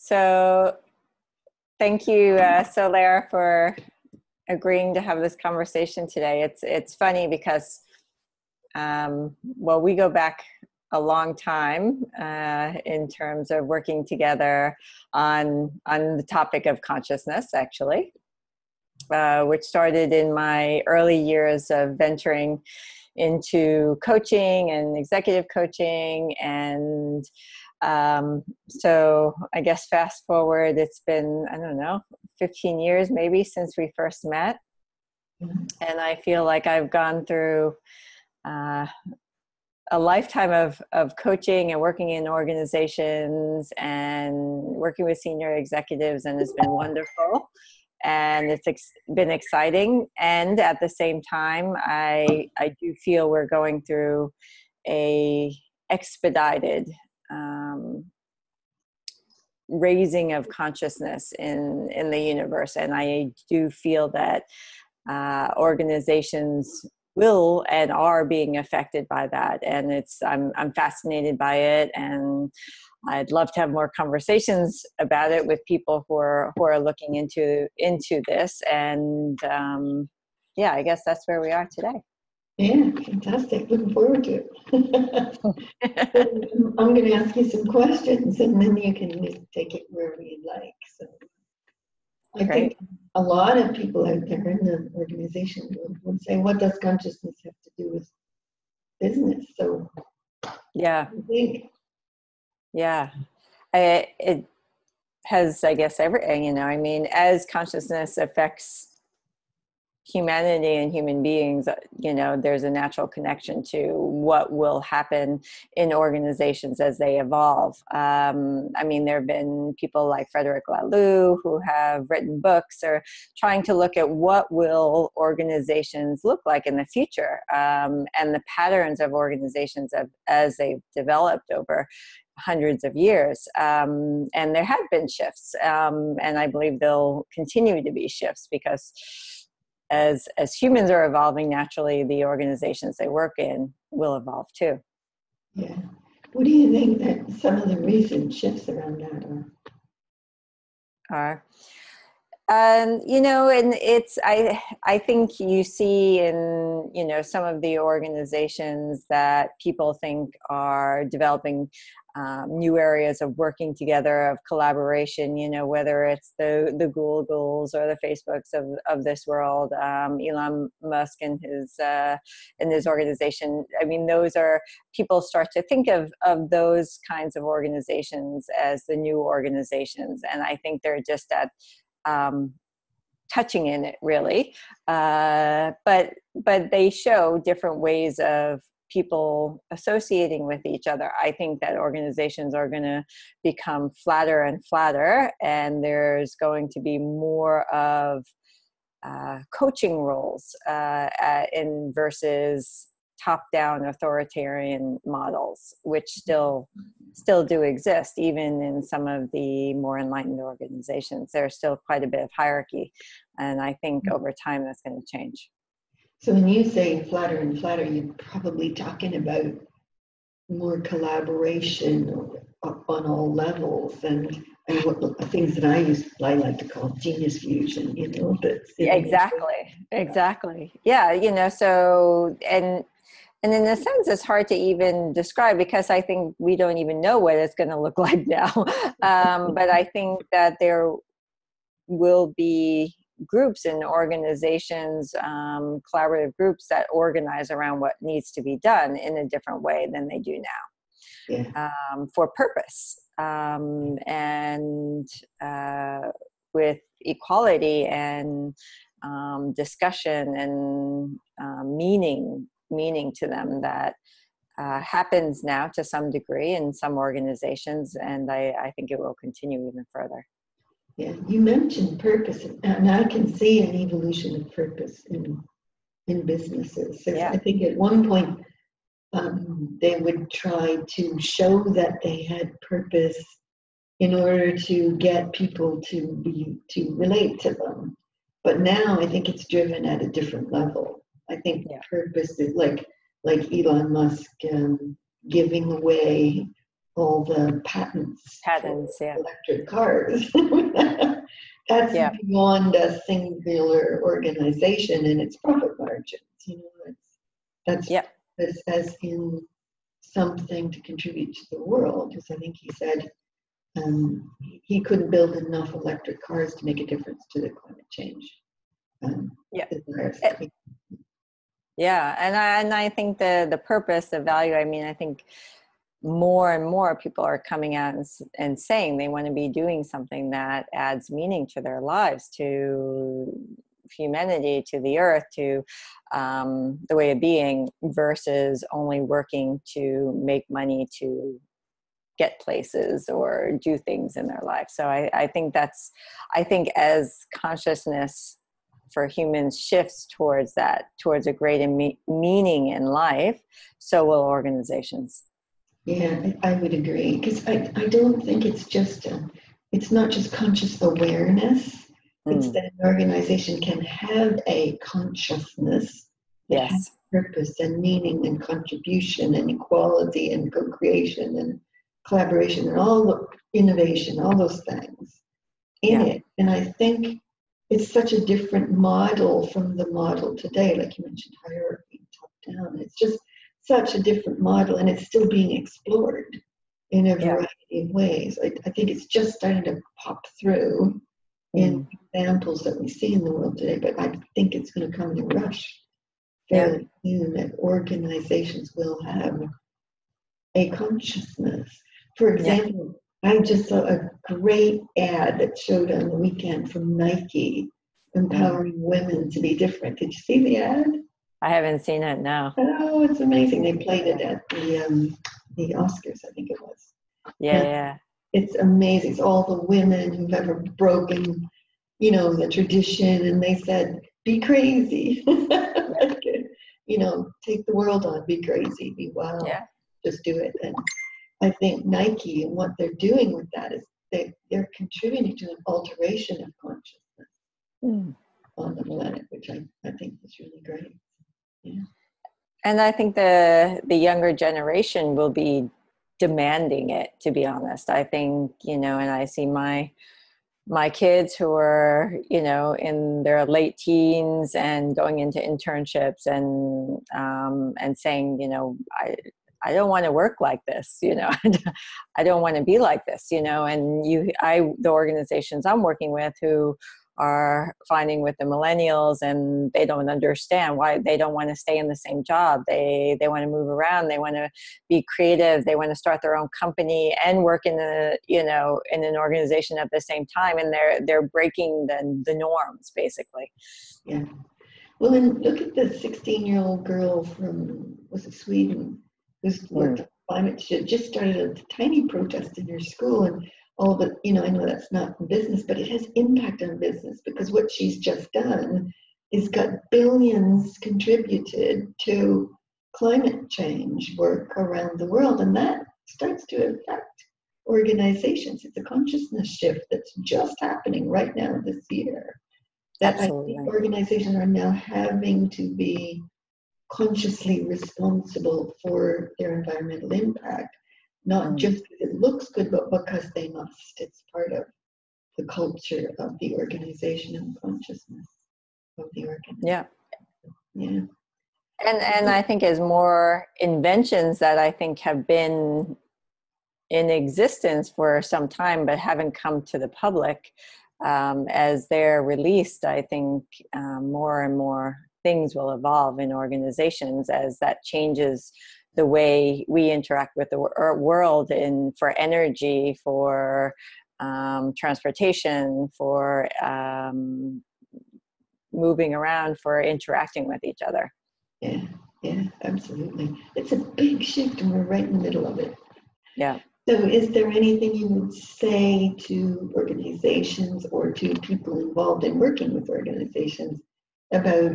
So thank you, Soler, for agreeing to have this conversation today. It's funny because, well, we go back a long time in terms of working together on the topic of consciousness, actually, which started in my early years of venturing into coaching and executive coaching. And so I guess fast forward, it's been, I don't know, 15 years maybe since we first met. And I feel like I've gone through a lifetime of coaching and working in organizations and working with senior executives, and it's been wonderful. And it's been exciting. And at the same time, I do feel we're going through a expedited raising of consciousness in the universe. And I do feel that organizations will and are being affected by that. And I'm fascinated by it. And I'd love to have more conversations about it with people who are looking into this. And yeah, I guess that's where we are today. Yeah, fantastic. Looking forward to it. I'm going to ask you some questions, and then you can just take it wherever you'd like. So, I think a lot of people out there in the organization would say, "What does consciousness have to do with business?" So, yeah, I think. Yeah, it has, I guess, everything, I mean, as consciousness affects humanity and human beings, there's a natural connection to what will happen in organizations as they evolve. I mean, there have been people like Frederick Laloux who have written books or trying to look at what will organizations look like in the future, and the patterns of organizations as they've developed over hundreds of years. And there have been shifts, and I believe there'll continue to be shifts because as humans are evolving, naturally, the organizations they work in will evolve too. Yeah. What do you think that some of the recent shifts around that are? And it's, I think you see in, some of the organizations that people think are developing new areas of working together, of collaboration, whether it's the Googles or the Facebooks of this world, Elon Musk and his organization. I mean, those are, people start to think of those kinds of organizations as the new organizations. And I think they're just at, touching in it really, but they show different ways of people associating with each other. I think that organizations are going to become flatter and flatter, and there's going to be more of coaching roles in versus top-down authoritarian models, which still do exist, even in some of the more enlightened organizations. There's still quite a bit of hierarchy, and I think over time that's going to change. So when you say flatter and flatter, you're probably talking about more collaboration on all levels, and what things that I like to call genius fusion. Yeah, exactly. Yeah, so and in a sense, it's hard to even describe because I think we don't even know what it's going to look like now. But I think that there will be groups and organizations, collaborative groups that organize around what needs to be done in a different way than they do now, for purpose, and with equality and discussion and meaning to them that happens now to some degree in some organizations, and I think it will continue even further. Yeah, you mentioned purpose, and I can see an evolution of purpose in businesses. So I think at one point they would try to show that they had purpose in order to get people to relate to them. But now I think it's driven at a different level. I think purpose is like Elon Musk giving away all the patents for Patents, yeah. electric cars. That's Yeah. beyond a singular organization and its profit margins. You know, that's Yeah. as in something to contribute to the world. Because I think he said he couldn't build enough electric cars to make a difference to the climate change. Yeah. Desires. Yeah, and I think the purpose, the value. I mean, I think more and more people are coming out and saying they want to be doing something that adds meaning to their lives, to humanity, to the earth, to the way of being, versus only working to make money to get places or do things in their life. So I think as consciousness for humans shifts towards that, towards a greater meaning in life, so will organizations. Yeah, I would agree because I don't think it's not just conscious awareness. It's Mm, that an organization can have a consciousness that has yes. purpose and meaning and contribution and equality and co-creation and collaboration and all the innovation, all those things in Yeah. it. And I think it's such a different model from the model today, like you mentioned, hierarchy, top down. It's just such a different model, and it's still being explored in a Yeah. variety of ways. I think it's just starting to pop through in Mm, examples that we see in the world today, but I think it's going to come in a rush yeah. fairly soon that organizations will have a consciousness. For Yeah. example, I just saw a great ad that showed on the weekend from Nike Mm. empowering women to be different. Did you see the ad? I haven't seen it. No. Oh, it's amazing. They played it at the Oscars, I think it was. Yeah. And Yeah. it's amazing. It's all the women who've ever broken, the tradition, and they said, "Be crazy." Yeah. Like, take the world on, be crazy, be wild, Yeah. just do it. And I think Nike and what they're doing with that is they're contributing to an alteration of consciousness Mm. on the planet, which I think is really great. Yeah. And I think the younger generation will be demanding it, to be honest. I think, and I see my kids who are, in their late teens and going into internships and saying, I don't want to work like this, I don't want to be like this, and the organizations I'm working with who are finding with the millennials, and they don't understand why they don't want to stay in the same job. They want to move around. They want to be creative. They want to start their own company and work in in an organization at the same time. And they're breaking the norms, basically. Yeah. Well, and look at the 16-year-old girl from, was it Sweden, who's worked Mm, on climate. She just started a tiny protest in her school, and all of it, I know that's not business, but it has impact on business because what she's just done is got billions contributed to climate change work around the world, and that starts to affect organizations. It's a consciousness shift that's just happening right now this year that I think absolutely. organizations are now having to be consciously responsible for their environmental impact, not Mm, just because it looks good, but because they must. It's part of the culture of the organization and consciousness of the organization. yeah. Yeah. And I think as more inventions that I think have been in existence for some time but haven't come to the public, as they're released, I think more and more things will evolve in organizations as that changes the way we interact with the world, for energy, for transportation, for moving around, for interacting with each other. Yeah. Yeah, absolutely. It's a big shift and we're right in the middle of it. Yeah. So is there anything you would say to organizations or to people involved in working with organizations about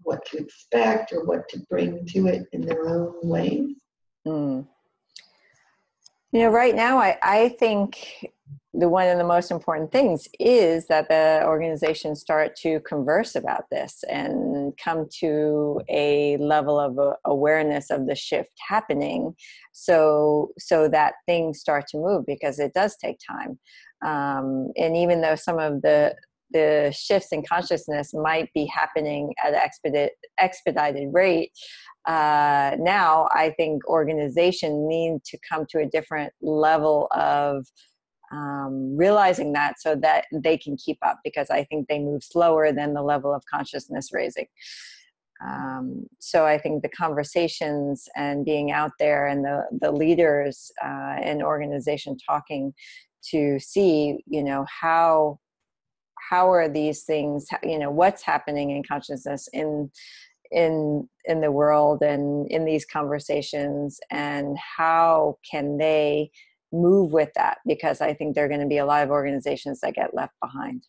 what to expect or what to bring to it in their own ways? Mm. Right now, I think one of the most important things is that the organizations start to converse about this and come to a level of awareness of the shift happening, so that things start to move, because it does take time. And even though some of the shifts in consciousness might be happening at an expedited rate, now I think organizations need to come to a different level of realizing that, so that they can keep up, because I think they move slower than the level of consciousness raising. So I think the conversations and being out there, and the leaders in organization talking to see, how are these things, what's happening in consciousness in the world and in these conversations, and how can they move with that, because I think there are going to be a lot of organizations that get left behind.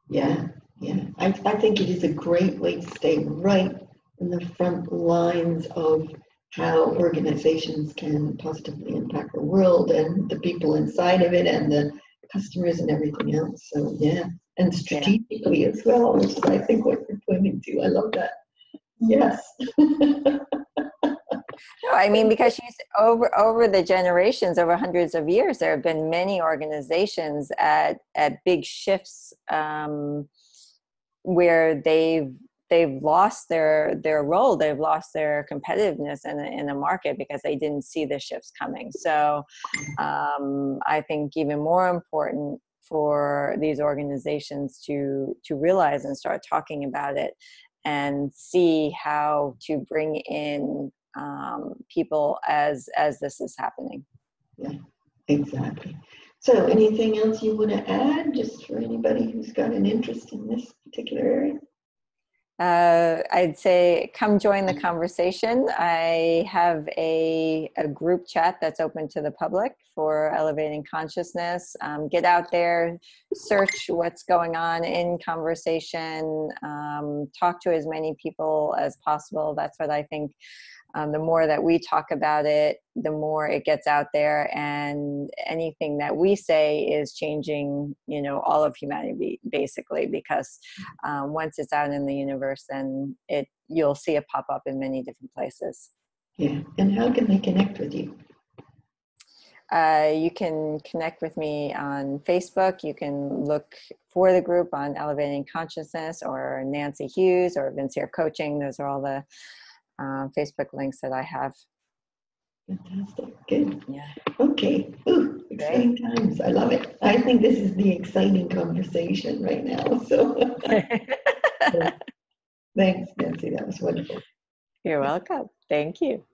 Yeah, yeah. I think it is a great way to stay right in the front lines of how organizations can positively impact the world and the people inside of it and the customers and everything else. So yeah, and strategically as well, which is I think what you're pointing to. I love that. Yes. No, I mean, because over the generations, over hundreds of years, there have been many organizations at big shifts, where they've lost their role, they've lost their competitiveness in the market, because they didn't see the shifts coming. So I think even more important for these organizations to realize and start talking about it, and see how to bring in people as this is happening. Yeah, exactly. So anything else you want to add, just for anybody who's got an interest in this particular area? I'd say come join the conversation. I have a group chat that's open to the public for elevating consciousness. Get out there, search what's going on in conversation, talk to as many people as possible. That's what I think. The more that we talk about it, the more it gets out there, and anything that we say is changing, all of humanity, basically, because once it's out in the universe, then you'll see it pop up in many different places. Yeah, and how can they connect with you? You can connect with me on Facebook. You can look for the group on Elevating Consciousness, or Nancy Hughes, or Vincier Coaching. Those are all the Facebook links that I have. Fantastic. Good. Yeah. Okay. Ooh, exciting times. I love it. I think this is the exciting conversation right now. So thanks, Nancy. That was wonderful. You're welcome. Thank you.